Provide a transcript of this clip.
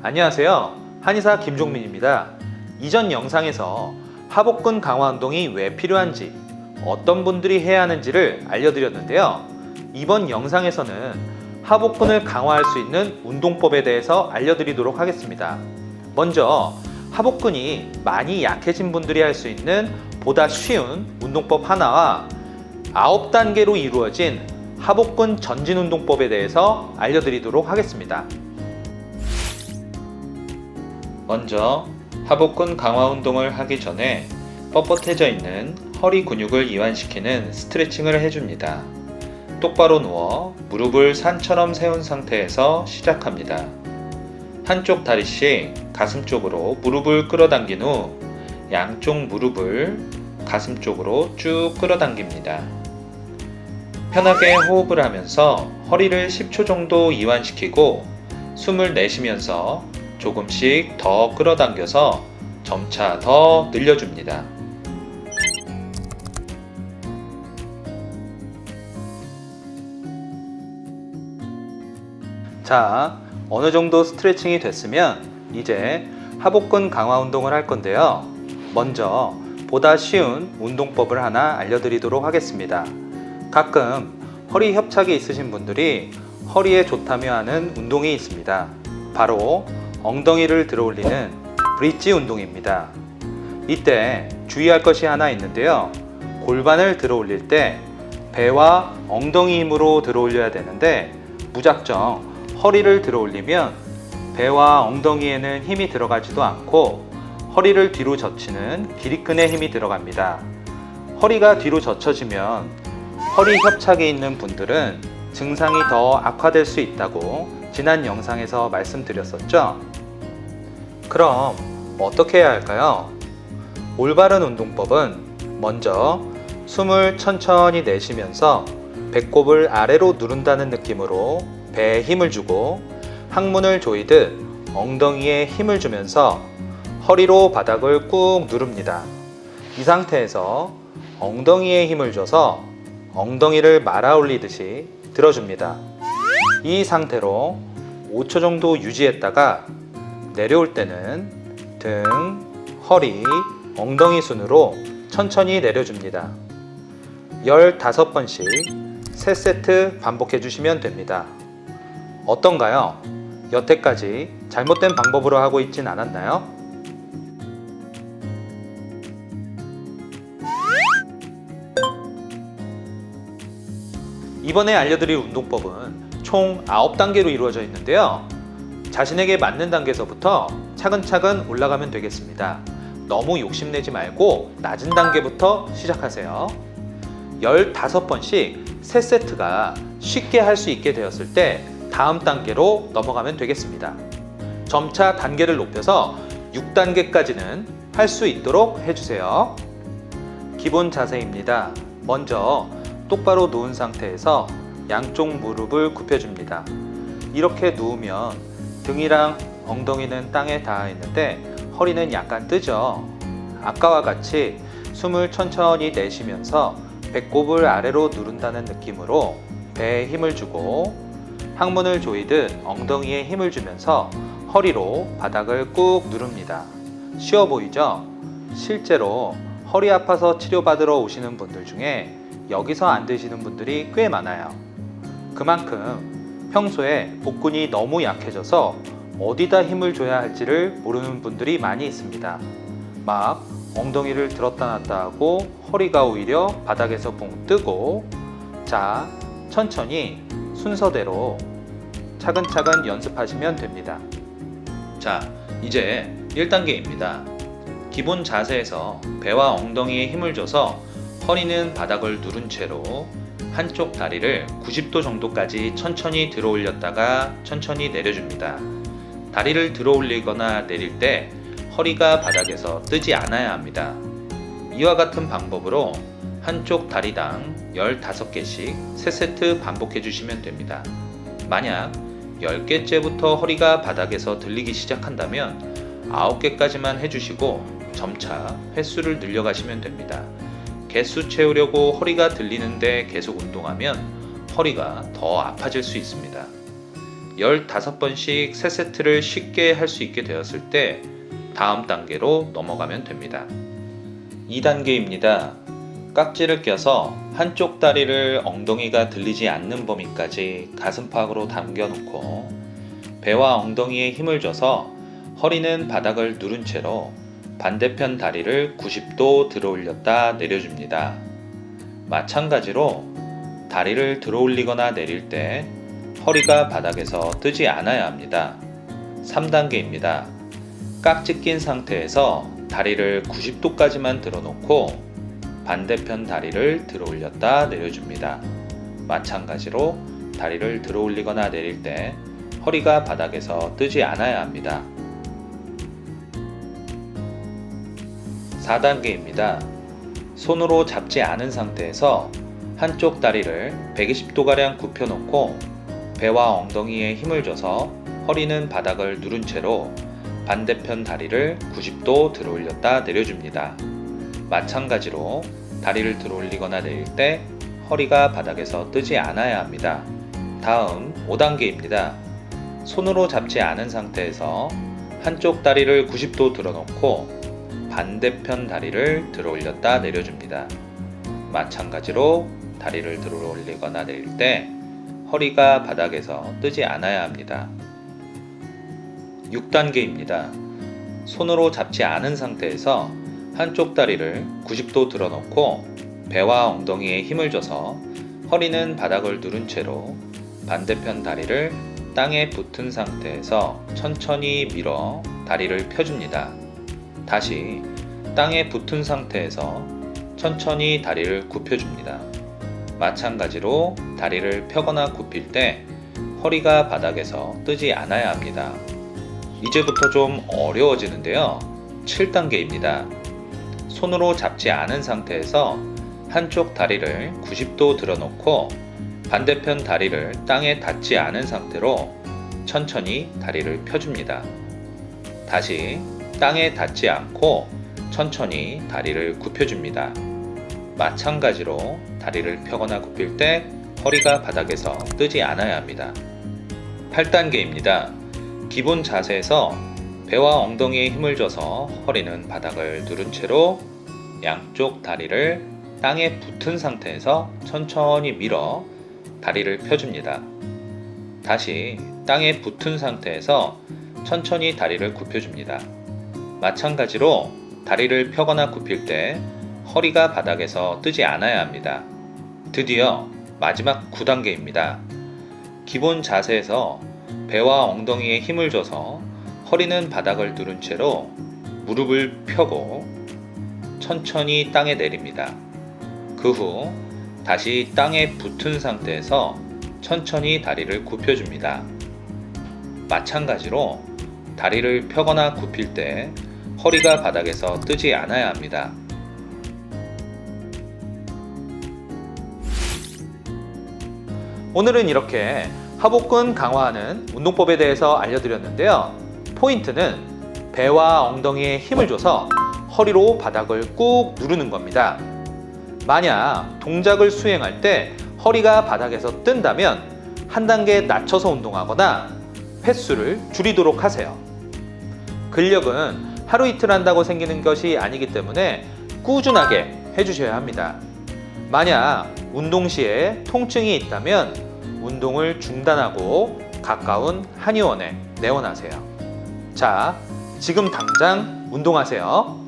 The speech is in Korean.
안녕하세요. 한의사 김종민입니다. 이전 영상에서 하복근 강화 운동이 왜 필요한지, 어떤 분들이 해야 하는지를 알려드렸는데요. 이번 영상에서는 하복근을 강화할 수 있는 운동법에 대해서 알려드리도록 하겠습니다. 먼저 하복근이 많이 약해진 분들이 할 수 있는 보다 쉬운 운동법 하나와 9단계로 이루어진 하복근 전진 운동법에 대해서 알려드리도록 하겠습니다. 먼저 하복근 강화 운동을 하기 전에 뻣뻣해져 있는 허리 근육을 이완시키는 스트레칭을 해줍니다. 똑바로 누워 무릎을 산처럼 세운 상태에서 시작합니다. 한쪽 다리씩 가슴 쪽으로 무릎을 끌어당긴 후 양쪽 무릎을 가슴 쪽으로 쭉 끌어당깁니다. 편하게 호흡을 하면서 허리를 10초 정도 이완시키고 숨을 내쉬면서 조금씩 더 끌어당겨서 점차 더 늘려줍니다. 자, 어느 정도 스트레칭이 됐으면 이제 하복근 강화 운동을 할 건데요. 먼저 보다 쉬운 운동법을 하나 알려드리도록 하겠습니다. 가끔 허리 협착이 있으신 분들이 허리에 좋다며 하는 운동이 있습니다. 바로 엉덩이를 들어 올리는 브릿지 운동입니다. 이때 주의할 것이 하나 있는데요. 골반을 들어 올릴 때 배와 엉덩이 힘으로 들어 올려야 되는데 무작정 허리를 들어 올리면 배와 엉덩이에는 힘이 들어가지도 않고 허리를 뒤로 젖히는 기립근에 힘이 들어갑니다. 허리가 뒤로 젖혀지면 허리 협착이 있는 분들은 증상이 더 악화될 수 있다고 지난 영상에서 말씀드렸었죠. 그럼 어떻게 해야 할까요? 올바른 운동법은 먼저 숨을 천천히 내쉬면서 배꼽을 아래로 누른다는 느낌으로 배에 힘을 주고 항문을 조이듯 엉덩이에 힘을 주면서 허리로 바닥을 꾹 누릅니다. 이 상태에서 엉덩이에 힘을 줘서 엉덩이를 말아 올리듯이 들어줍니다. 이 상태로 5초 정도 유지했다가 내려올 때는 등, 허리, 엉덩이 순으로 천천히 내려줍니다. 15번씩 3세트 반복해 주시면 됩니다. 어떤가요? 여태까지 잘못된 방법으로 하고 있진 않았나요? 이번에 알려드릴 운동법은 총 9단계로 이루어져 있는데요. 자신에게 맞는 단계에서부터 차근차근 올라가면 되겠습니다. 너무 욕심내지 말고 낮은 단계부터 시작하세요. 15번씩 3세트가 쉽게 할 수 있게 되었을 때 다음 단계로 넘어가면 되겠습니다. 점차 단계를 높여서 6단계까지는 할 수 있도록 해주세요. 기본 자세입니다. 먼저 똑바로 누운 상태에서 양쪽 무릎을 굽혀줍니다. 이렇게 누우면 등이랑 엉덩이는 땅에 닿아 있는데 허리는 약간 뜨죠. 아까와 같이 숨을 천천히 내쉬면서 배꼽을 아래로 누른다는 느낌으로 배에 힘을 주고 항문을 조이듯 엉덩이에 힘을 주면서 허리로 바닥을 꾹 누릅니다. 쉬워 보이죠? 실제로 허리 아파서 치료받으러 오시는 분들 중에 여기서 안 되시는 분들이 꽤 많아요. 그만큼 평소에 복근이 너무 약해져서 어디다 힘을 줘야 할지를 모르는 분들이 많이 있습니다. 막 엉덩이를 들었다 놨다 하고 허리가 오히려 바닥에서 붕 뜨고, 자, 천천히 순서대로 차근차근 연습하시면 됩니다. 자, 이제 1단계입니다. 기본 자세에서 배와 엉덩이에 힘을 줘서 허리는 바닥을 누른 채로 한쪽 다리를 90도 정도까지 천천히 들어 올렸다가 천천히 내려줍니다. 다리를 들어 올리거나 내릴 때 허리가 바닥에서 뜨지 않아야 합니다. 이와 같은 방법으로 한쪽 다리당 15개씩 3세트 반복해 주시면 됩니다. 만약 10개째부터 허리가 바닥에서 들리기 시작한다면 9개까지만 해주시고 점차 횟수를 늘려가시면 됩니다. 개수 채우려고 허리가 들리는데 계속 운동하면 허리가 더 아파질 수 있습니다. 15번씩 3세트를 쉽게 할 수 있게 되었을 때 다음 단계로 넘어가면 됩니다. 2단계입니다. 깍지를 껴서 한쪽 다리를 엉덩이가 들리지 않는 범위까지 가슴팍으로 당겨놓고 배와 엉덩이에 힘을 줘서 허리는 바닥을 누른 채로 반대편 다리를 90도 들어 올렸다 내려줍니다. 마찬가지로 다리를 들어 올리거나 내릴 때 허리가 바닥에서 뜨지 않아야 합니다. 3단계입니다. 깍지 낀 상태에서 다리를 90도까지만 들어놓고 반대편 다리를 들어 올렸다 내려줍니다. 마찬가지로 다리를 들어 올리거나 내릴 때 허리가 바닥에서 뜨지 않아야 합니다. 4단계입니다. 손으로 잡지 않은 상태에서 한쪽 다리를 120도가량 굽혀놓고 배와 엉덩이에 힘을 줘서 허리는 바닥을 누른 채로 반대편 다리를 90도 들어 올렸다 내려줍니다. 마찬가지로 다리를 들어 올리거나 내릴 때 허리가 바닥에서 뜨지 않아야 합니다. 다음 5단계입니다. 손으로 잡지 않은 상태에서 한쪽 다리를 90도 들어놓고 반대편 다리를 들어 올렸다 내려줍니다. 마찬가지로 다리를 들어 올리거나 내릴 때 허리가 바닥에서 뜨지 않아야 합니다. 6단계입니다. 손으로 잡지 않은 상태에서 한쪽 다리를 90도 들어놓고 배와 엉덩이에 힘을 줘서 허리는 바닥을 누른 채로 반대편 다리를 땅에 붙은 상태에서 천천히 밀어 다리를 펴줍니다. 다시 땅에 붙은 상태에서 천천히 다리를 굽혀줍니다. 마찬가지로 다리를 펴거나 굽힐 때 허리가 바닥에서 뜨지 않아야 합니다. 이제부터 좀 어려워지는데요. 7단계입니다. 손으로 잡지 않은 상태에서 한쪽 다리를 90도 들어놓고 반대편 다리를 땅에 닿지 않은 상태로 천천히 다리를 펴줍니다. 다시 땅에 닿지 않고 천천히 다리를 굽혀줍니다. 마찬가지로 다리를 펴거나 굽힐 때 허리가 바닥에서 뜨지 않아야 합니다. 8단계입니다. 기본 자세에서 배와 엉덩이에 힘을 줘서 허리는 바닥을 누른 채로 양쪽 다리를 땅에 붙은 상태에서 천천히 밀어 다리를 펴줍니다. 다시 땅에 붙은 상태에서 천천히 다리를 굽혀줍니다. 마찬가지로 다리를 펴거나 굽힐 때 허리가 바닥에서 뜨지 않아야 합니다. 드디어 마지막 9단계입니다. 기본 자세에서 배와 엉덩이에 힘을 줘서 허리는 바닥을 누른 채로 무릎을 펴고 천천히 땅에 내립니다. 그 후 다시 땅에 붙은 상태에서 천천히 다리를 굽혀줍니다. 마찬가지로 다리를 펴거나 굽힐 때 허리가 바닥에서 뜨지 않아야 합니다. 오늘은 이렇게 하복근 강화하는 운동법에 대해서 알려드렸는데요. 포인트는 배와 엉덩이에 힘을 줘서 허리로 바닥을 꾹 누르는 겁니다. 만약 동작을 수행할 때 허리가 바닥에서 뜬다면 한 단계 낮춰서 운동하거나 횟수를 줄이도록 하세요. 근력은 하루 이틀 한다고 생기는 것이 아니기 때문에 꾸준하게 해주셔야 합니다. 만약 운동 시에 통증이 있다면 운동을 중단하고 가까운 한의원에 내원하세요. 자, 지금 당장 운동하세요.